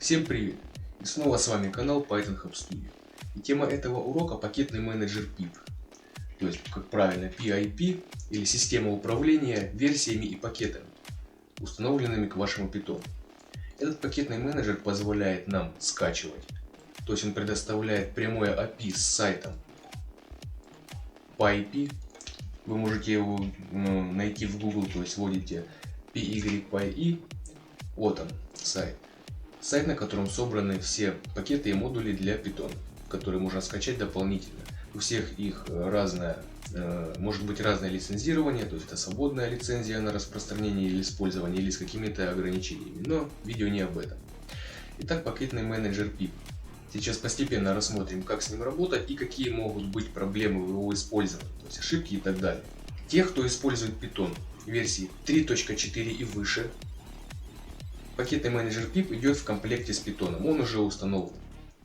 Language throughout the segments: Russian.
Всем привет! И снова с вами канал Python Hub Studio. И тема этого урока пакетный менеджер PIP. То есть, как правильно, PIP или система управления версиями и пакетами, установленными к вашему Python. Этот пакетный менеджер позволяет нам скачивать. То есть он предоставляет прямое API с сайтом PyP. Вы можете его найти в Google, то есть вводите PYPI. Вот он, сайт. Сайт, на котором собраны все пакеты и модули для Python, которые можно скачать дополнительно. У всех их может быть разное лицензирование, то есть это свободная лицензия на распространение или использование, или с какими-то ограничениями, но видео не об этом. Итак, пакетный менеджер PIP. Сейчас постепенно рассмотрим, как с ним работать и какие могут быть проблемы в его использовании, то есть ошибки и так далее. Те, кто использует Python версии 3.4 и выше, пакетный менеджер PIP идет в комплекте с Python, он уже установлен.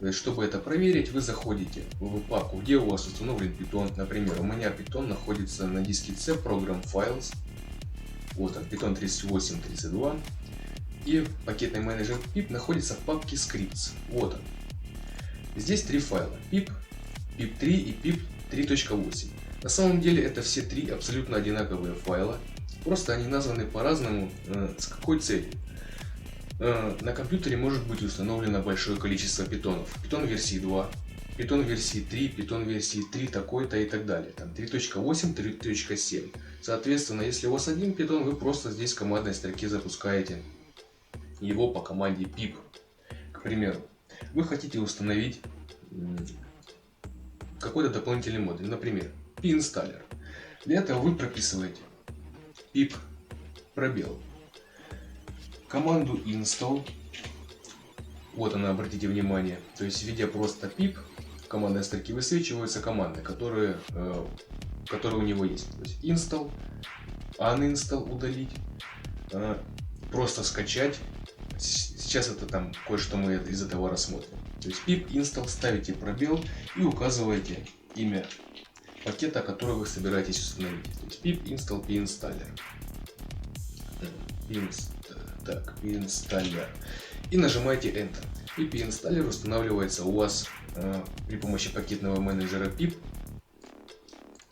То есть, чтобы это проверить, вы заходите в папку, где у вас установлен Python. Например, у меня Python находится на диске C, Program Files. Вот он, Python 38.32. И пакетный менеджер PIP находится в папке Scripts. Вот он. Здесь три файла: PIP, PIP3 и PIP 3.8. На самом деле это все три абсолютно одинаковые файла. Просто они названы по-разному. С какой целью? На компьютере может быть установлено большое количество питонов. Python версии 2, Python версии 3, Python версии 3 такой-то и так далее. Там 3.8, 3.7. Соответственно, если у вас один Python, вы просто здесь в командной строке запускаете его по команде pip. К примеру, вы хотите установить какой-то дополнительный модуль, например, pinstaller. Для этого вы прописываете pip пробел. Команду install, вот она, обратите внимание, то есть введя просто pip, в командной строке высвечиваются команды, которые у него есть. То есть install, uninstall удалить, просто скачать. Сейчас это там кое-что мы из этого рассмотрим. То есть pip install, ставите пробел и указываете имя пакета, который вы собираетесь установить. То есть pip install pinstaller. Pinstaller. И нажимаете Enter. И pinstaller устанавливается у вас при помощи пакетного менеджера pip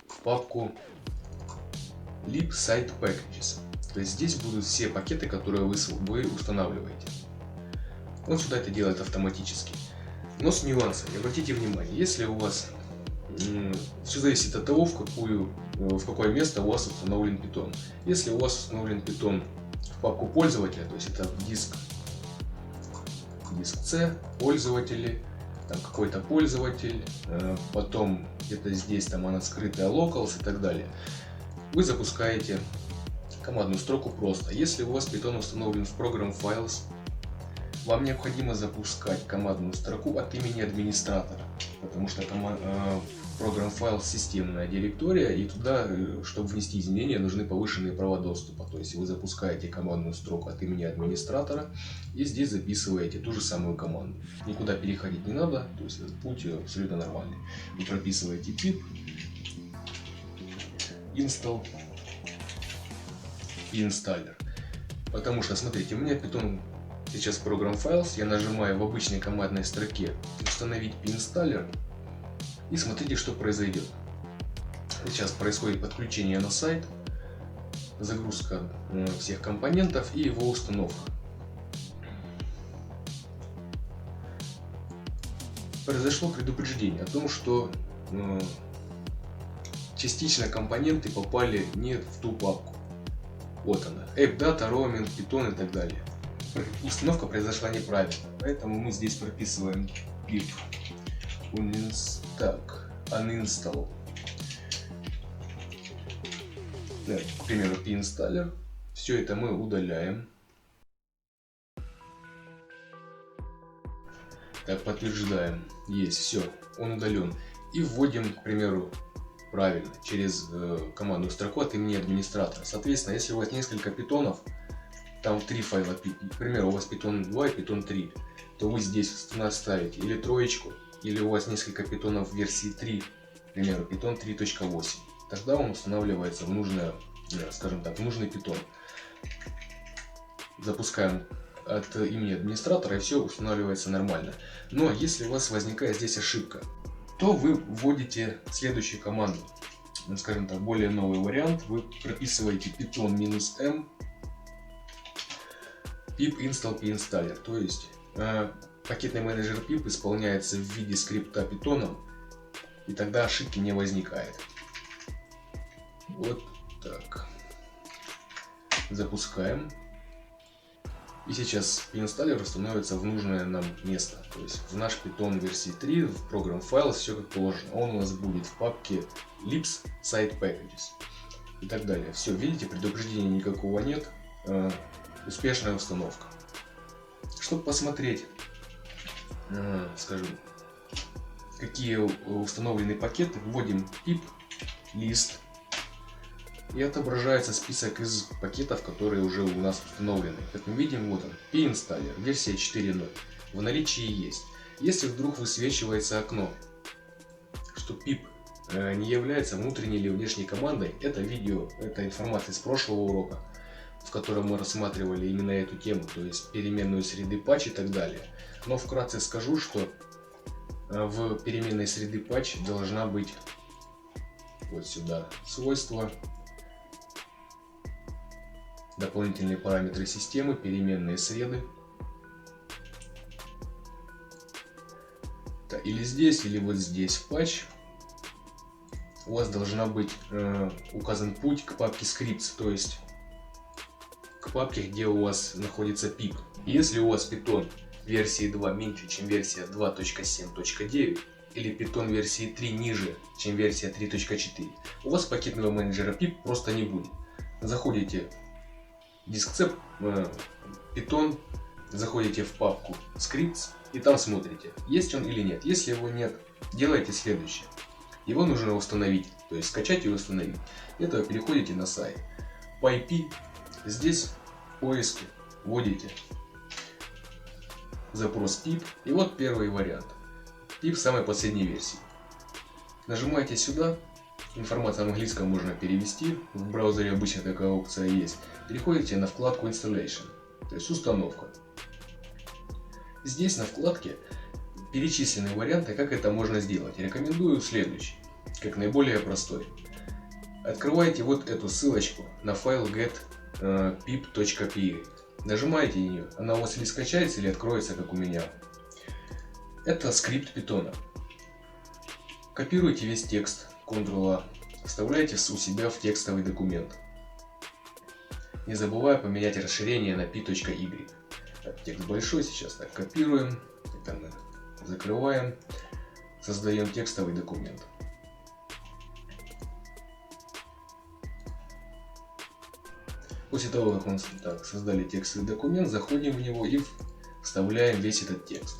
в папку lib site packages. То есть здесь будут все пакеты, которые вы устанавливаете. Он сюда это делает автоматически. Но с нюансами. Обратите внимание, если у вас все зависит от того, в какое место у вас установлен Python. Если у вас установлен Python в папку пользователя, то есть это диск C, пользователи, там какой-то пользователь, потом где-то здесь там она скрытая locals и так далее, вы запускаете командную строку просто. Если у вас Python установлен в Program Files, вам необходимо запускать командную строку от имени администратора, потому что Program Files системная директория, и туда, чтобы внести изменения, нужны повышенные права доступа. То есть вы запускаете командную строку от имени администратора и здесь записываете ту же самую команду. Никуда переходить не надо, то есть этот путь абсолютно нормальный. Вы прописываете pip install pinstaller. Потому что, смотрите, у меня Python сейчас Program Files, я нажимаю в обычной командной строке установить pinstaller. И смотрите, что произойдет. Сейчас происходит подключение на сайт, загрузка всех компонентов и его установка. Произошло предупреждение о том, что частично компоненты попали не в ту папку. Вот она. AppData, Roaming, Python и так далее. Установка произошла неправильно, поэтому мы здесь прописываем pip uninstall. К примеру, pinstaller. Все это мы удаляем. Так, подтверждаем. Есть, все, он удален. И вводим, к примеру, правильно, через командную строку от имени администратора. Соответственно, если у вас несколько питонов, там три файла, к примеру, у вас Python 2 и Python 3, то вы здесь ставите или троечку, или у вас несколько питонов в версии 3, к примеру, Python 3.8, тогда он устанавливается в нужный питон. Запускаем от имени администратора, и все устанавливается нормально. Но если у вас возникает здесь ошибка, то вы вводите следующую команду. Скажем так, более новый вариант. Вы прописываете python-m pip install pinstaller. То есть пакетный менеджер pip исполняется в виде скрипта Python, и тогда ошибки не возникает. Вот так. Запускаем. И сейчас pinstaller установится в нужное нам место. То есть в наш Python версии 3, в Program Files, все как положено. Он у нас будет в папке libs site packages и так далее. Все, видите, предупреждения никакого нет. Успешная установка. Чтобы посмотреть, скажем, какие установлены пакеты, вводим pip list. И отображается список из пакетов, которые уже у нас установлены. Как мы видим, вот он, pinstaller, версия 4.0. В наличии есть. Если вдруг высвечивается окно, что pip не является внутренней или внешней командой, это видео, это информация из прошлого урока, в котором мы рассматривали именно эту тему, то есть переменную среды патч и так далее. Но вкратце скажу, что в переменной среды патч должна быть вот сюда свойства, дополнительные параметры системы, переменные среды. Или здесь, или вот здесь в патч у вас должна быть указан путь к папке scripts, то есть к папке, где у вас находится pip. Если у вас Python версии 2 меньше, чем версия 2.7.9, или Python версии 3 ниже, чем версия 3.4, у вас пакетного менеджера pip просто не будет. Заходите в дискцеп Python, заходите в папку scripts и там смотрите, есть он или нет. Если его нет, делайте следующее. Его нужно установить, то есть скачать и установить. Для этого переходите на сайт PyP. Здесь в поиске вводите запрос pip, и вот первый вариант. Pip самой последней версии. Нажимаете сюда. Информацию на английском можно перевести. В браузере обычно такая опция есть. Переходите на вкладку Installation, то есть установка. Здесь на вкладке перечислены варианты, как это можно сделать. Рекомендую следующий, как наиболее простой. Открываете вот эту ссылочку на файл get.pip.py. Нажимаете на нее, она у вас или скачается, или откроется, как у меня. Это скрипт Python. Копируйте весь текст, Ctrl-A, вставляйте у себя в текстовый документ. Не забывая поменять расширение на p.y. Текст большой сейчас, так копируем, это мы закрываем, создаем текстовый документ. После того, как мы создали текстовый документ, заходим в него и вставляем весь этот текст.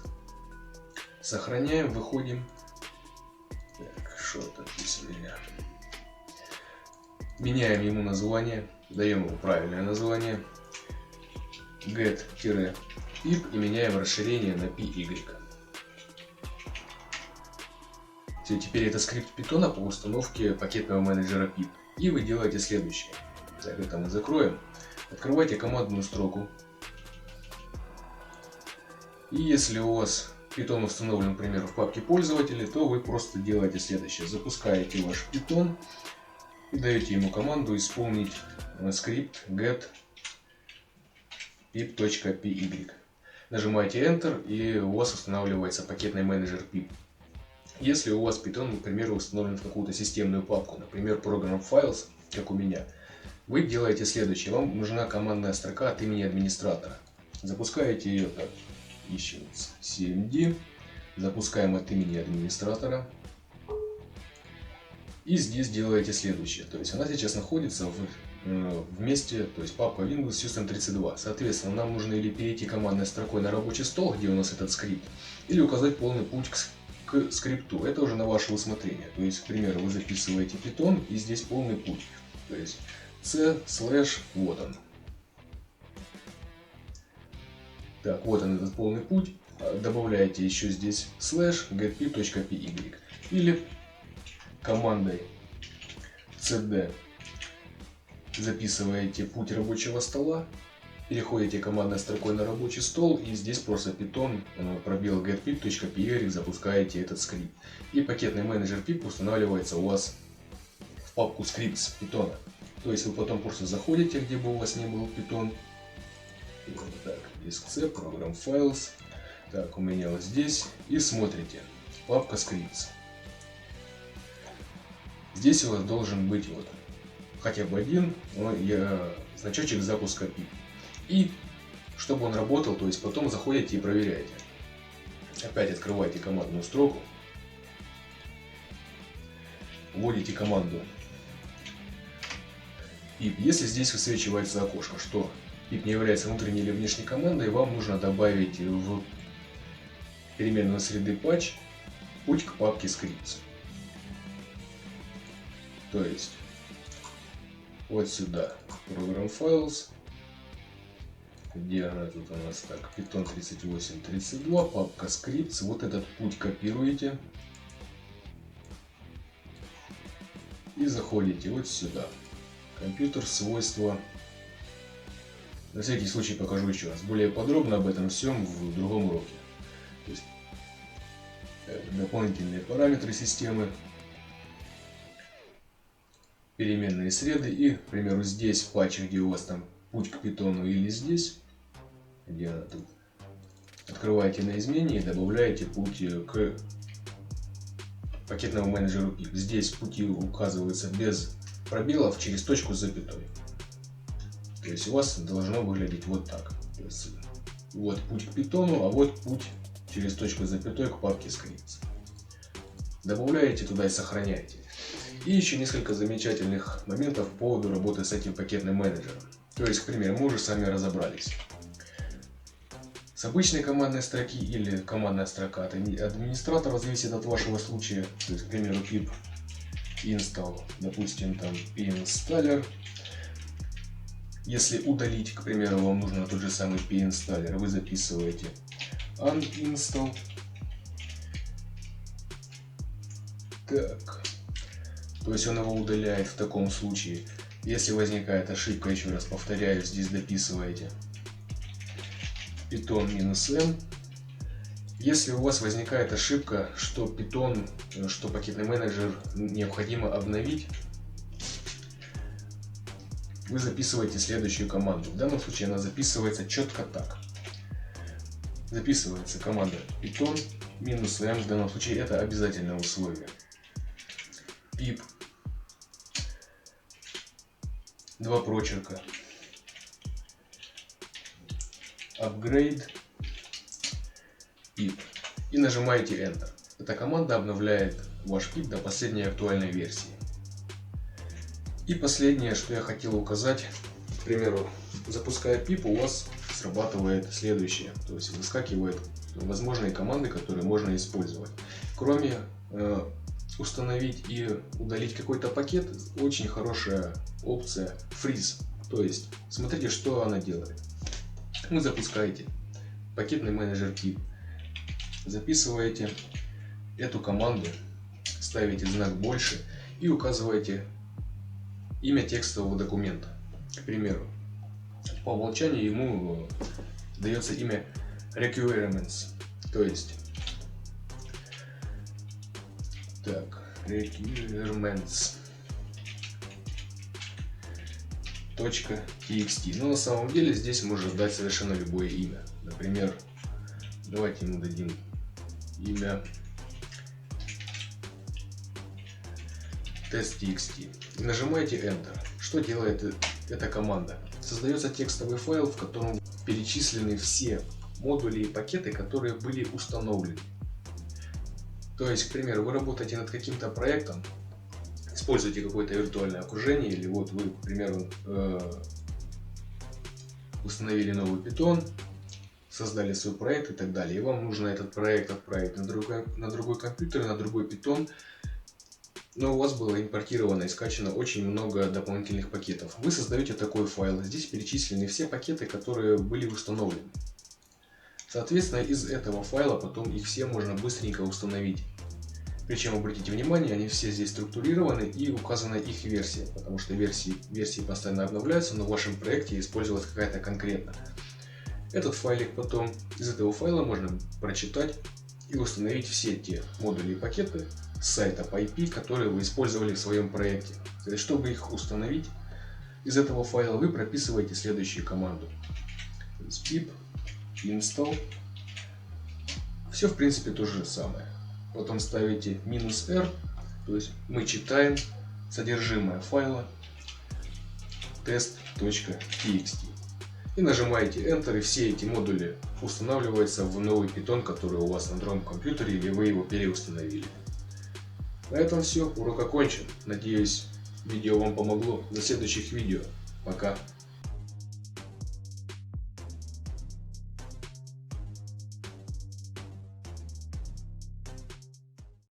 Сохраняем, выходим. Так, что это написано? Меняем ему название, даем ему правильное название. Get-pip и меняем расширение на py. Все, теперь это скрипт Python по установке пакетного менеджера pip. И вы делаете следующее. Так, это мы закроем. Открывайте командную строку. И если у вас Python установлен, например, в папке пользователей, то вы просто делаете следующее. Запускаете ваш Python и даете ему команду исполнить скрипт get pip.py. Нажимаете Enter, и у вас устанавливается пакетный менеджер pip. Если у вас Python, например, установлен в какую-то системную папку, например, Program Files, как у меня, вы делаете следующее. Вам нужна командная строка от имени администратора. Запускаете ее так. Ищем cmd. Запускаем от имени администратора. И здесь делаете следующее. То есть она сейчас находится в месте, то есть папка Windows System 32. Соответственно, нам нужно или перейти командной строкой на рабочий стол, где у нас этот скрипт, или указать полный путь к скрипту. Это уже на ваше усмотрение. То есть, к примеру, вы записываете Python, и здесь полный путь. То есть c/, вот он. Так, вот он, этот полный путь. Добавляете еще здесь /getpip.py. Или командой cd записываете путь рабочего стола переходите командной строкой на рабочий стол, и здесь просто Python пробел getpip.py запускаете этот скрипт. И пакетный менеджер pip устанавливается у вас в папку scripts Python. То есть вы потом просто заходите, где бы у вас не был Python. Так, disk C, program files. Так, у меня вот здесь. И смотрите, папка scripts. Здесь у вас должен быть вот хотя бы один значочек запуска pip. И чтобы он работал, то есть потом заходите и проверяете. Опять открываете командную строку. Вводите команду pip. Если здесь высвечивается окошко, что pip не является внутренней или внешней командой, вам нужно добавить в переменную среды patch путь к папке scripts. То есть вот сюда program files, где она тут у нас, так, Python 3832, папка scripts, вот этот путь копируете и заходите вот сюда, компьютер, свойства. На всякий случай покажу еще раз, более подробно об этом всем в другом уроке. То есть, дополнительные параметры системы, переменные среды и, к примеру, здесь в патче, где у вас там путь к питону, или здесь, где она тут, открываете на измене и добавляете путь к пакетному менеджеру pip. Здесь пути указываются без пробелов через точку с запятой. То есть у вас должно выглядеть вот так. То есть, вот путь к питону, а вот путь через точку с запятой к папке scripts. Добавляете туда и сохраняете. И еще несколько замечательных моментов по поводу работы с этим пакетным менеджером. То есть, к примеру, мы уже с вами разобрались. С обычной командной строки или командная строка от администратора зависит от вашего случая. То есть, к примеру, pip install, допустим, там pinstaller. Если удалить, к примеру, вам нужно тот же самый pinstaller, вы записываете uninstall. Так. То есть он его удаляет в таком случае. Если возникает ошибка, еще раз повторяю, здесь дописываете Python-m. Если у вас возникает ошибка, что Python, что пакетный менеджер необходимо обновить, вы записываете следующую команду. В данном случае она записывается четко так. Записывается команда Python-m, в данном случае это обязательное условие. Pip, два прочерка, upgrade, pip, и нажимаете Enter. Эта команда обновляет ваш pip до последней актуальной версии. И последнее, что я хотел указать, к примеру, запуская pip, у вас срабатывает следующее, то есть выскакивают возможные команды, которые можно использовать. Кроме установить и удалить какой-то пакет, очень хорошая опция freeze. То есть, смотрите, что она делает. Вы запускаете пакетный менеджер pip, записываете эту команду, ставите знак больше и указываете имя текстового документа. К примеру, по умолчанию ему дается имя requirements, то есть так, requirements .txt. Но на самом деле здесь можно дать совершенно любое имя. Например, давайте ему дадим имя test.txt. И нажимаете Enter. Что делает эта команда? Создается текстовый файл, в котором перечислены все модули и пакеты, которые были установлены. То есть, к примеру, вы работаете над каким-то проектом, используете какое-то виртуальное окружение, или вот вы, к примеру, установили новый Python, создали свой проект и так далее, и вам нужно этот проект отправить на другой компьютер, на другой Python, но у вас было импортировано и скачано очень много дополнительных пакетов. Вы создаете такой файл, здесь перечислены все пакеты, которые были установлены. Соответственно, из этого файла потом их все можно быстренько установить Причем, обратите внимание, они все здесь структурированы и указана их версия, потому что версии постоянно обновляются, но в вашем проекте использовалась какая-то конкретно. Этот файлик потом, из этого файла можно прочитать и установить все те модули и пакеты с сайта по IP, которые вы использовали в своем проекте. То есть, чтобы их установить, из этого файла вы прописываете следующую команду. pip install. Все в принципе то же самое. Потом ставите -r, то есть мы читаем содержимое файла test.txt. И нажимаете Enter, и все эти модули устанавливаются в новый Python, который у вас на другом компьютере, или вы его переустановили. На этом все, урок окончен. Надеюсь, видео вам помогло. До следующих видео. Пока.